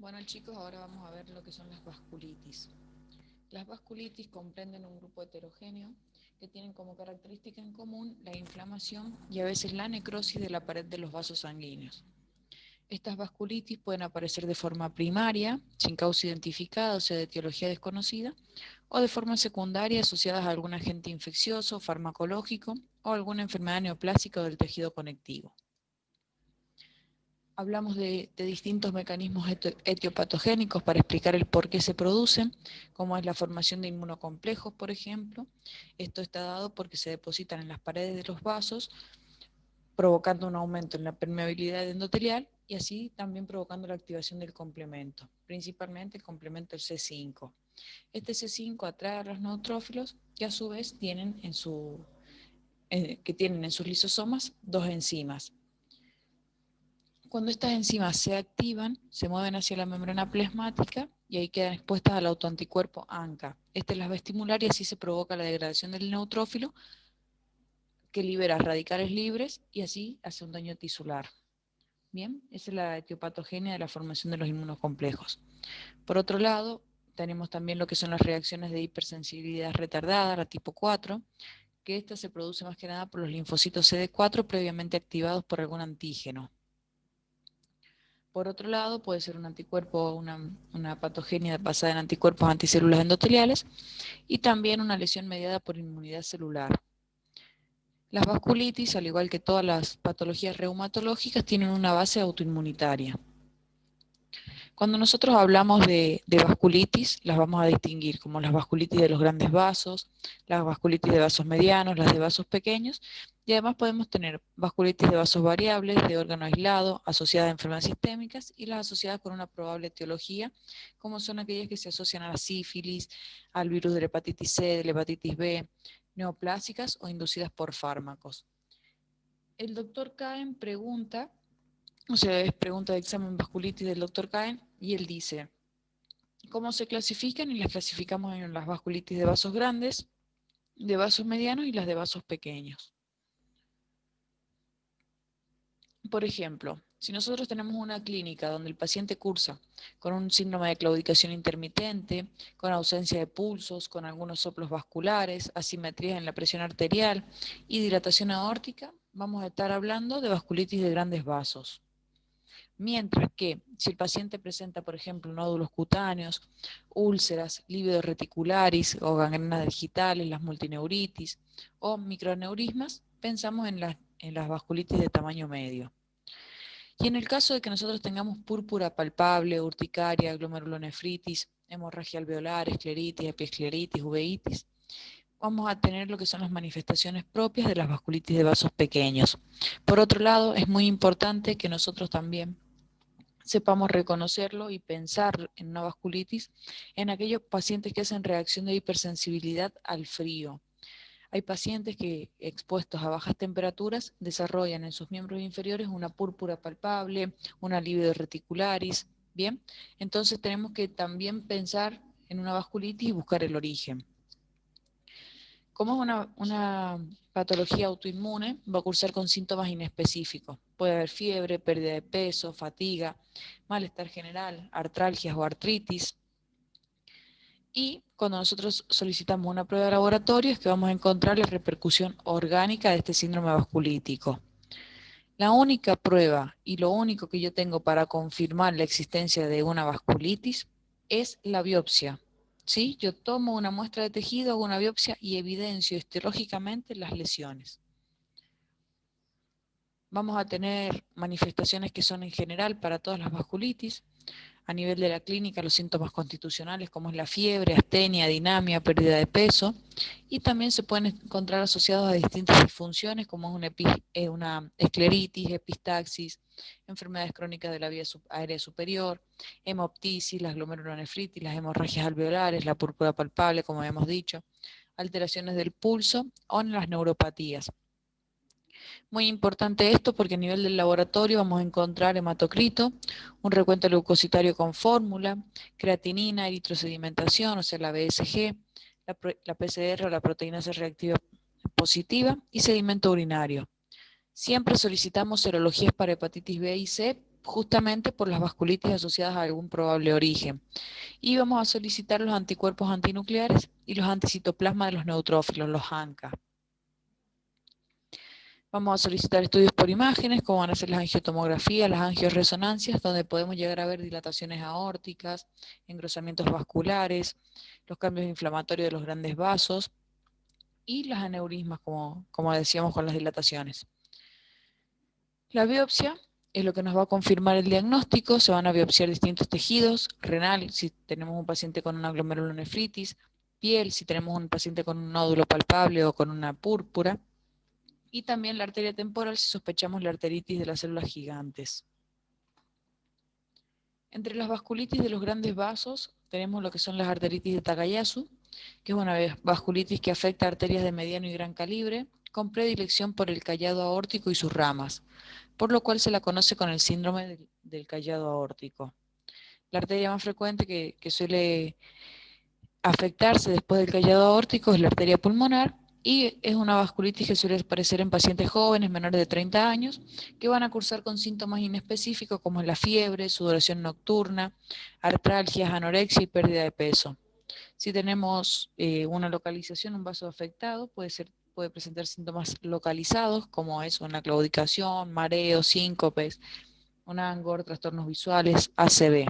Bueno chicos, ahora vamos a ver lo que son las vasculitis. Las vasculitis comprenden un grupo heterogéneo que tienen como característica en común la inflamación y a veces la necrosis de la pared de los vasos sanguíneos. Estas vasculitis pueden aparecer de forma primaria, sin causa identificada, o sea, de etiología desconocida, o de forma secundaria asociadas a algún agente infeccioso, farmacológico o alguna enfermedad neoplásica o del tejido conectivo. Hablamos de distintos mecanismos etiopatogénicos para explicar el por qué se producen, como es la formación de inmunocomplejos, por ejemplo. Esto está dado porque se depositan en las paredes de los vasos, provocando un aumento en la permeabilidad endotelial y así también provocando la activación del complemento, principalmente el complemento del C5. Este C5 atrae a los neutrófilos que a su vez tienen en sus lisosomas dos enzimas. Cuando estas enzimas se activan, se mueven hacia la membrana plasmática y ahí quedan expuestas al autoanticuerpo ANCA. Este las va a estimular y así se provoca la degradación del neutrófilo que libera radicales libres y así hace un daño tisular. Bien, esa es la etiopatogenia de la formación de los inmunocomplejos. Por otro lado, tenemos también lo que son las reacciones de hipersensibilidad retardada, la tipo 4, que esta se produce más que nada por los linfocitos CD4 previamente activados por algún antígeno. Por otro lado, puede ser un anticuerpo o una patogenia basada en anticuerpos anticélulas endoteliales y también una lesión mediada por inmunidad celular. Las vasculitis, al igual que todas las patologías reumatológicas, tienen una base autoinmunitaria. Cuando nosotros hablamos de vasculitis, las vamos a distinguir como las vasculitis de los grandes vasos, las vasculitis de vasos medianos, las de vasos pequeños, y además podemos tener vasculitis de vasos variables, de órgano aislado, asociadas a enfermedades sistémicas, y las asociadas con una probable etiología, como son aquellas que se asocian a la sífilis, al virus de la hepatitis C, de la hepatitis B, neoplásicas o inducidas por fármacos. El doctor Cahen pregunta, o sea, es pregunta de examen vasculitis del doctor Cahen, y él dice, ¿cómo se clasifican? Y las clasificamos en las vasculitis de vasos grandes, de vasos medianos y las de vasos pequeños. Por ejemplo, si nosotros tenemos una clínica donde el paciente cursa con un síndrome de claudicación intermitente, con ausencia de pulsos, con algunos soplos vasculares, asimetrías en la presión arterial y dilatación aórtica, vamos a estar hablando de vasculitis de grandes vasos. Mientras que si el paciente presenta, por ejemplo, nódulos cutáneos, úlceras, lívidos reticularis o gangrenas digitales, las multineuritis o microneurismas, pensamos en las vasculitis de tamaño medio. Y en el caso de que nosotros tengamos púrpura palpable, urticaria, glomerulonefritis, hemorragia alveolar, escleritis, epiescleritis, uveitis, vamos a tener lo que son las manifestaciones propias de las vasculitis de vasos pequeños. Por otro lado, es muy importante que nosotros también sepamos reconocerlo y pensar en una vasculitis en aquellos pacientes que hacen reacción de hipersensibilidad al frío. Hay pacientes que, expuestos a bajas temperaturas, desarrollan en sus miembros inferiores una púrpura palpable, una livido reticularis, ¿bien? Entonces tenemos que también pensar en una vasculitis y buscar el origen. Como es una patología autoinmune, va a cursar con síntomas inespecíficos. Puede haber fiebre, pérdida de peso, fatiga, malestar general, artralgias o artritis. Y cuando nosotros solicitamos una prueba de laboratorio es que vamos a encontrar la repercusión orgánica de este síndrome vasculítico. La única prueba y lo único que yo tengo para confirmar la existencia de una vasculitis es la biopsia. ¿Sí? Yo tomo una muestra de tejido, hago una biopsia y evidencio histológicamente las lesiones. Vamos a tener manifestaciones que son en general para todas las vasculitis. A nivel de la clínica, los síntomas constitucionales como es la fiebre, astenia, dinamia, pérdida de peso, y también se pueden encontrar asociados a distintas disfunciones como es una escleritis, epistaxis, enfermedades crónicas de la vía aérea superior, hemoptisis, las glomerulonefritis, las hemorragias alveolares, la púrpura palpable, como habíamos dicho, alteraciones del pulso o en las neuropatías. Muy importante esto porque a nivel del laboratorio vamos a encontrar hematocrito, un recuento leucocitario con fórmula, creatinina, eritrosedimentación, o sea la BSG, la PCR o la proteína C reactiva positiva y sedimento urinario. Siempre solicitamos serologías para hepatitis B y C justamente por las vasculitis asociadas a algún probable origen. Y vamos a solicitar los anticuerpos antinucleares y los anticitoplasmas de los neutrófilos, los ANCA. Vamos a solicitar estudios por imágenes, como van a ser las angiotomografías, las angioresonancias, donde podemos llegar a ver dilataciones aórticas, engrosamientos vasculares, los cambios inflamatorios de los grandes vasos y las aneurismas, como decíamos con las dilataciones. La biopsia es lo que nos va a confirmar el diagnóstico. Se van a biopsiar distintos tejidos: renal, si tenemos un paciente con una glomerulonefritis; piel, si tenemos un paciente con un nódulo palpable o con una púrpura; y también la arteria temporal si sospechamos la arteritis de las células gigantes. Entre las vasculitis de los grandes vasos tenemos lo que son las arteritis de Takayasu, que es una vasculitis que afecta a arterias de mediano y gran calibre, con predilección por el callado aórtico y sus ramas, por lo cual se la conoce con el síndrome del callado aórtico. La arteria más frecuente que suele afectarse después del callado aórtico es la arteria pulmonar, y es una vasculitis que suele aparecer en pacientes jóvenes, menores de 30 años, que van a cursar con síntomas inespecíficos como es la fiebre, sudoración nocturna, artralgias, anorexia y pérdida de peso. Si tenemos una localización, un vaso afectado, puede presentar síntomas localizados, como es una claudicación, mareo, síncopes, un angor, trastornos visuales, ACV.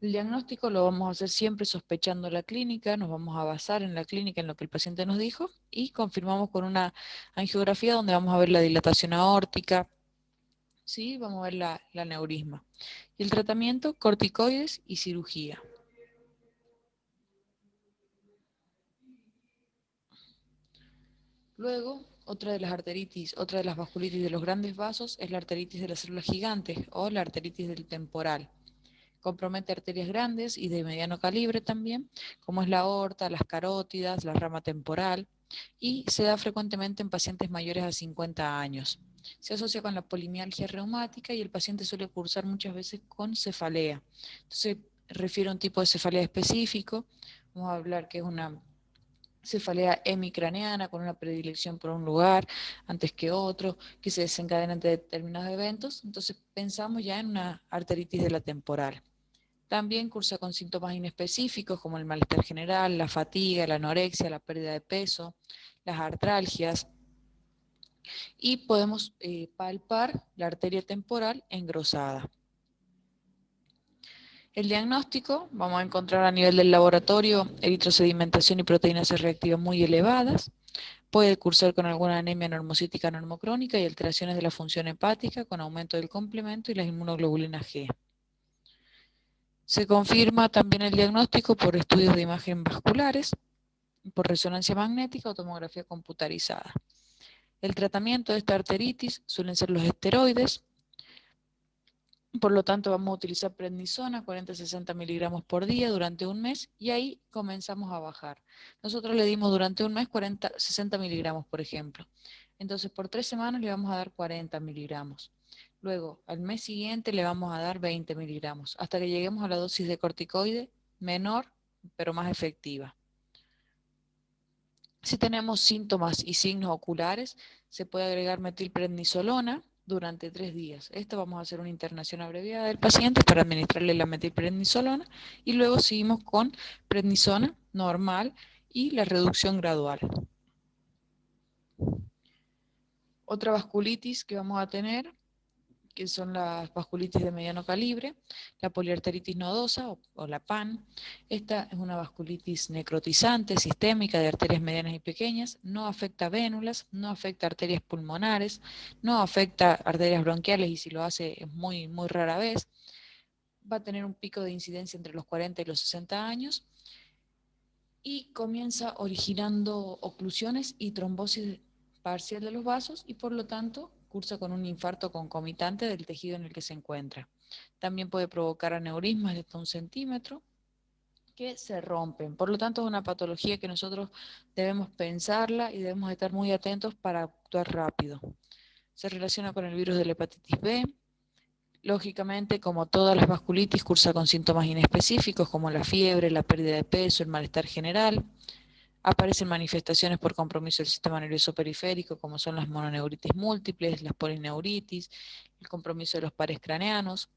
El diagnóstico lo vamos a hacer siempre sospechando la clínica, nos vamos a basar en la clínica, en lo que el paciente nos dijo, y confirmamos con una angiografía donde vamos a ver la dilatación aórtica, ¿sí? Vamos a ver la aneurisma. Y el tratamiento, corticoides y cirugía. Luego, otra de las vasculitis de los grandes vasos es la arteritis de las células gigantes o la arteritis del temporal. Compromete arterias grandes y de mediano calibre también, como es la aorta, las carótidas, la rama temporal, y se da frecuentemente en pacientes mayores a 50 años. Se asocia con la polimialgia reumática y el paciente suele cursar muchas veces con cefalea. Entonces, refiere a un tipo de cefalea específico. Vamos a hablar que es una cefalea hemicraneana con una predilección por un lugar antes que otro, que se desencadena ante determinados eventos. Entonces, pensamos ya en una arteritis de la temporal. También cursa con síntomas inespecíficos como el malestar general, la fatiga, la anorexia, la pérdida de peso, las artralgias, y podemos palpar la arteria temporal engrosada. El diagnóstico, vamos a encontrar a nivel del laboratorio eritrosedimentación y proteínas C reactivas muy elevadas. Puede cursar con alguna anemia normocítica normocrónica y alteraciones de la función hepática con aumento del complemento y las inmunoglobulinas G. Se confirma también el diagnóstico por estudios de imagen vasculares, por resonancia magnética o tomografía computarizada. El tratamiento de esta arteritis suelen ser los esteroides, por lo tanto vamos a utilizar prednisona, 40-60 miligramos por día durante un mes, y ahí comenzamos a bajar. Nosotros le dimos durante un mes 60 miligramos, por ejemplo. Entonces por 3 semanas le vamos a dar 40 miligramos. Luego, al mes siguiente le vamos a dar 20 miligramos, hasta que lleguemos a la dosis de corticoide menor, pero más efectiva. Si tenemos síntomas y signos oculares, se puede agregar metilprednisolona durante 3 días. Esto vamos a hacer una internación abreviada del paciente para administrarle la metilprednisolona, y luego seguimos con prednisona normal y la reducción gradual. Otra vasculitis que vamos a tener, que son las vasculitis de mediano calibre, la poliarteritis nodosa o la PAN. Esta es una vasculitis necrotizante, sistémica, de arterias medianas y pequeñas, no afecta vénulas, no afecta arterias pulmonares, no afecta arterias bronquiales, y si lo hace es muy, muy rara vez. Va a tener un pico de incidencia entre los 40 y los 60 años, y comienza originando oclusiones y trombosis parcial de los vasos, y por lo tanto cursa con un infarto concomitante del tejido en el que se encuentra. También puede provocar aneurismas de hasta 1 centímetro que se rompen. Por lo tanto, es una patología que nosotros debemos pensarla y debemos estar muy atentos para actuar rápido. Se relaciona con el virus de la hepatitis B. Lógicamente, como todas las vasculitis, cursa con síntomas inespecíficos como la fiebre, la pérdida de peso, el malestar general. Aparecen manifestaciones por compromiso del sistema nervioso periférico, como son las mononeuritis múltiples, las polineuritis, el compromiso de los pares craneanos.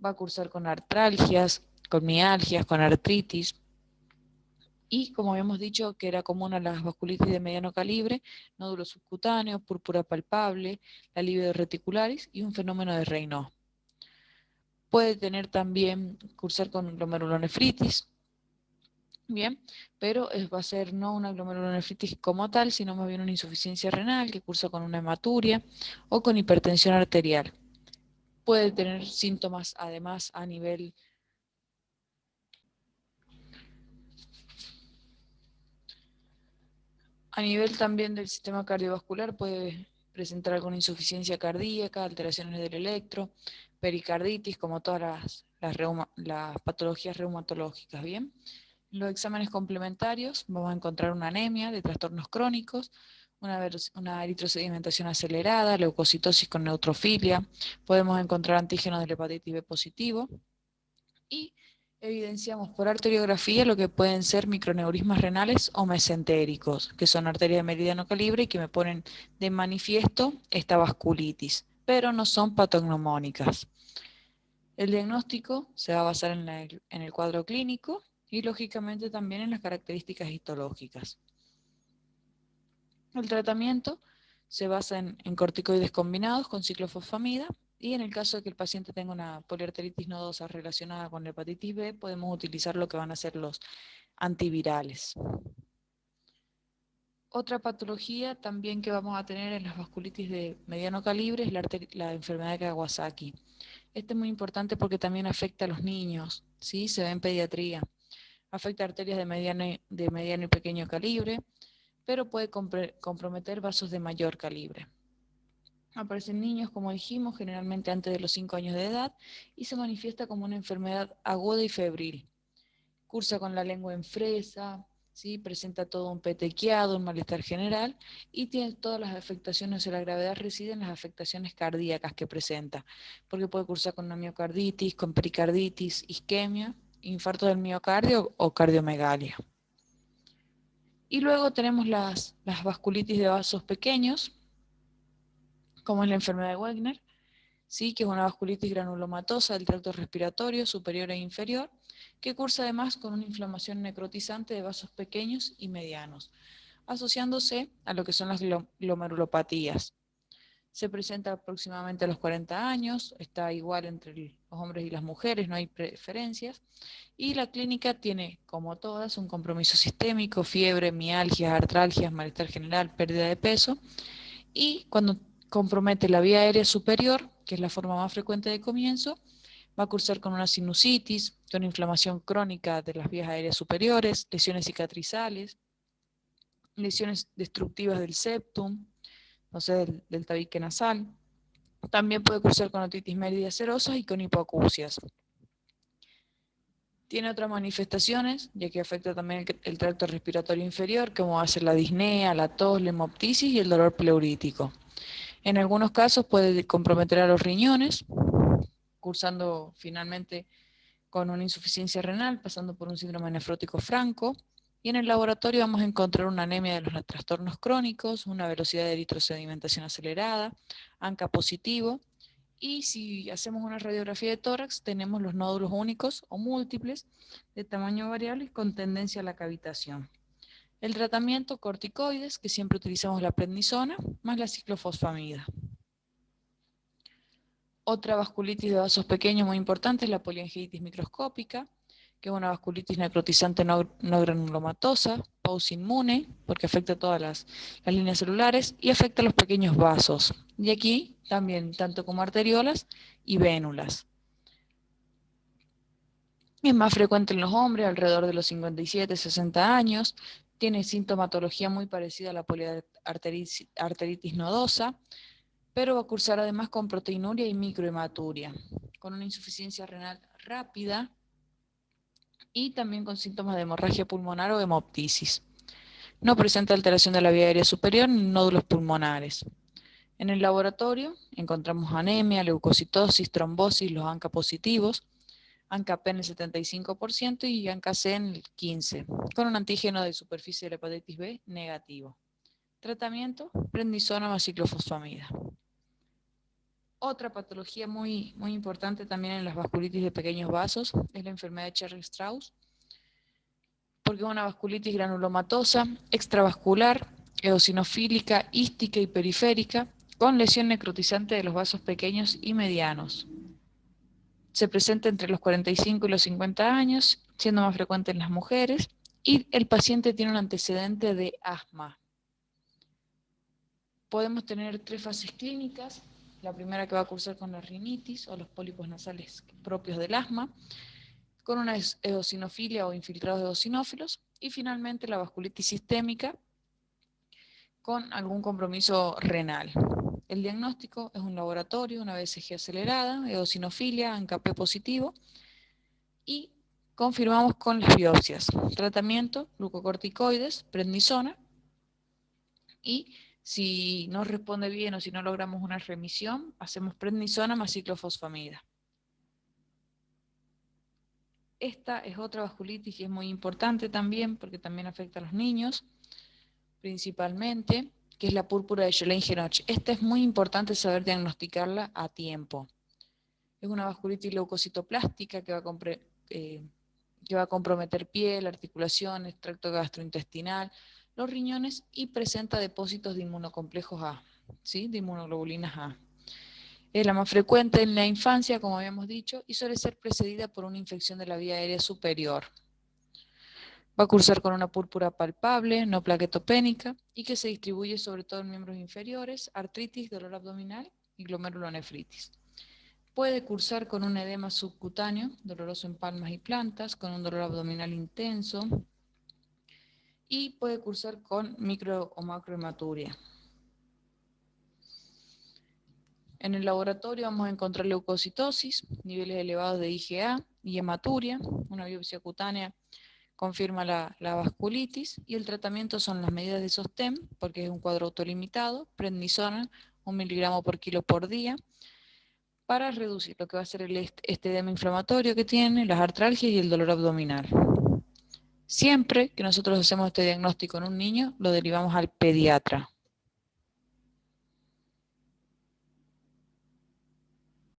Va a cursar con artralgias, con mialgias, con artritis. Y como habíamos dicho que era común a las vasculitis de mediano calibre, nódulos subcutáneos, púrpura palpable, la libido reticularis y un fenómeno de Raynaud. Puede tener también, cursar con glomerulonefritis, bien, pero va a ser no una glomerulonefritis como tal, sino más bien una insuficiencia renal que cursa con una hematuria o con hipertensión arterial. Puede tener síntomas además a nivel también del sistema cardiovascular, puede presentar alguna insuficiencia cardíaca, alteraciones del electro, pericarditis, como todas las patologías reumatológicas, ¿bien? En los exámenes complementarios vamos a encontrar una anemia de trastornos crónicos, una eritrosedimentación acelerada, leucocitosis con neutrofilia, podemos encontrar antígenos de la hepatitis B positivo y evidenciamos por arteriografía lo que pueden ser microneurismas renales o mesentéricos, que son arterias de meridiano calibre y que me ponen de manifiesto esta vasculitis, pero no son patognomónicas. El diagnóstico se va a basar en el cuadro clínico y lógicamente también en las características histológicas. El tratamiento se basa en corticoides combinados con ciclofosfamida y en el caso de que el paciente tenga una poliarteritis nodosa relacionada con la hepatitis B, podemos utilizar lo que van a ser los antivirales. Otra patología también que vamos a tener en las vasculitis de mediano calibre es la enfermedad de Kawasaki. Este es muy importante porque también afecta a los niños, ¿sí? Se ve en pediatría. Afecta arterias de mediano y pequeño calibre, pero puede comprometer vasos de mayor calibre. Aparecen niños, como dijimos, generalmente antes de los 5 años de edad y se manifiesta como una enfermedad aguda y febril. Cursa con la lengua en fresa, ¿sí? Presenta todo un petequiado, un malestar general y tiene todas las afectaciones de la gravedad reside en las afectaciones cardíacas que presenta, porque puede cursar con una miocarditis, con pericarditis, isquemia, infarto del miocardio o cardiomegalia. Y luego tenemos las vasculitis de vasos pequeños, como es la enfermedad de Wegener, ¿sí? Que es una vasculitis granulomatosa del tracto respiratorio superior e inferior, que cursa además con una inflamación necrotizante de vasos pequeños y medianos, asociándose a lo que son las glomerulopatías. Se presenta aproximadamente a los 40 años, está igual entre los hombres y las mujeres, no hay preferencias, y la clínica tiene, como todas, un compromiso sistémico, fiebre, mialgias, artralgias, malestar general, pérdida de peso, y cuando compromete la vía aérea superior, que es la forma más frecuente de comienzo, va a cursar con una sinusitis, con inflamación crónica de las vías aéreas superiores, lesiones cicatrizales, lesiones destructivas del septum, o sea, del tabique nasal. También puede cursar con otitis media serosa y con hipoacusias. Tiene otras manifestaciones, ya que afecta también el tracto respiratorio inferior, como va a ser la disnea, la tos, la hemoptisis y el dolor pleurítico. En algunos casos puede comprometer a los riñones, cursando finalmente con una insuficiencia renal, pasando por un síndrome nefrótico franco. Y en el laboratorio vamos a encontrar una anemia de los trastornos crónicos, una velocidad de eritrosedimentación acelerada, ANCA positivo. Y si hacemos una radiografía de tórax, tenemos los nódulos únicos o múltiples de tamaño variable y con tendencia a la cavitación. El tratamiento, corticoides, que siempre utilizamos la prednisona, más la ciclofosfamida. Otra vasculitis de vasos pequeños muy importante es la poliangiitis microscópica, que es una vasculitis necrotizante no granulomatosa, inmune, porque afecta todas las líneas celulares y afecta a los pequeños vasos. Y aquí también, tanto como arteriolas y vénulas. Es más frecuente en los hombres, alrededor de los 57-60 años. Tiene sintomatología muy parecida a la poliarteritis nodosa, pero va a cursar además con proteinuria y microhematuria, con una insuficiencia renal rápida y también con síntomas de hemorragia pulmonar o hemoptisis. No presenta alteración de la vía aérea superior ni nódulos pulmonares. En el laboratorio encontramos anemia, leucocitosis, trombosis, los ANCA positivos. ANCA-P en el 75% y ANCA-C en el 15%, con un antígeno de superficie de la hepatitis B negativo. Tratamiento, prednisona más ciclofosfamida. Otra patología muy importante también en las vasculitis de pequeños vasos es la enfermedad de Churg-Strauss, porque es una vasculitis granulomatosa, extravascular, eosinofílica, ística y periférica, con lesión necrotizante de los vasos pequeños y medianos. Se presenta entre los 45 y los 50 años, siendo más frecuente en las mujeres, y el paciente tiene un antecedente de asma. Podemos tener 3 fases clínicas. La primera que va a cursar con la rinitis o los pólipos nasales propios del asma, con una eosinofilia o infiltrados de eosinófilos, y finalmente la vasculitis sistémica con algún compromiso renal. El diagnóstico es un laboratorio, una BCG acelerada, eosinofilia, ANCA-P positivo, y confirmamos con las biopsias. Tratamiento, glucocorticoides, prednisona, y si no responde bien o si no logramos una remisión, hacemos prednisona más ciclofosfamida. Esta es otra vasculitis que es muy importante también, porque también afecta a los niños, principalmente, que es la púrpura de Schlein-Genoch. Esta es muy importante saber diagnosticarla a tiempo. Es una vasculitis leucocitoplástica que va a comprometer piel, articulaciones, tracto gastrointestinal, los riñones, y presenta depósitos de inmunocomplejos A, ¿sí? De inmunoglobulinas A. Es la más frecuente en la infancia, como habíamos dicho, y suele ser precedida por una infección de la vía aérea superior. Va a cursar con una púrpura palpable, no plaquetopénica, y que se distribuye sobre todo en miembros inferiores, artritis, dolor abdominal y glomerulonefritis. Puede cursar con un edema subcutáneo, doloroso en palmas y plantas, con un dolor abdominal intenso, y puede cursar con micro o macrohematuria. En el laboratorio vamos a encontrar leucocitosis, niveles elevados de IgA y hematuria. Una biopsia cutánea confirma la vasculitis, y el tratamiento son las medidas de sostén, porque es un cuadro autolimitado, prednisona, 1 miligramo por kilo por día, para reducir lo que va a ser este edema inflamatorio que tiene, las artralgias y el dolor abdominal. Siempre que nosotros hacemos este diagnóstico en un niño, lo derivamos al pediatra.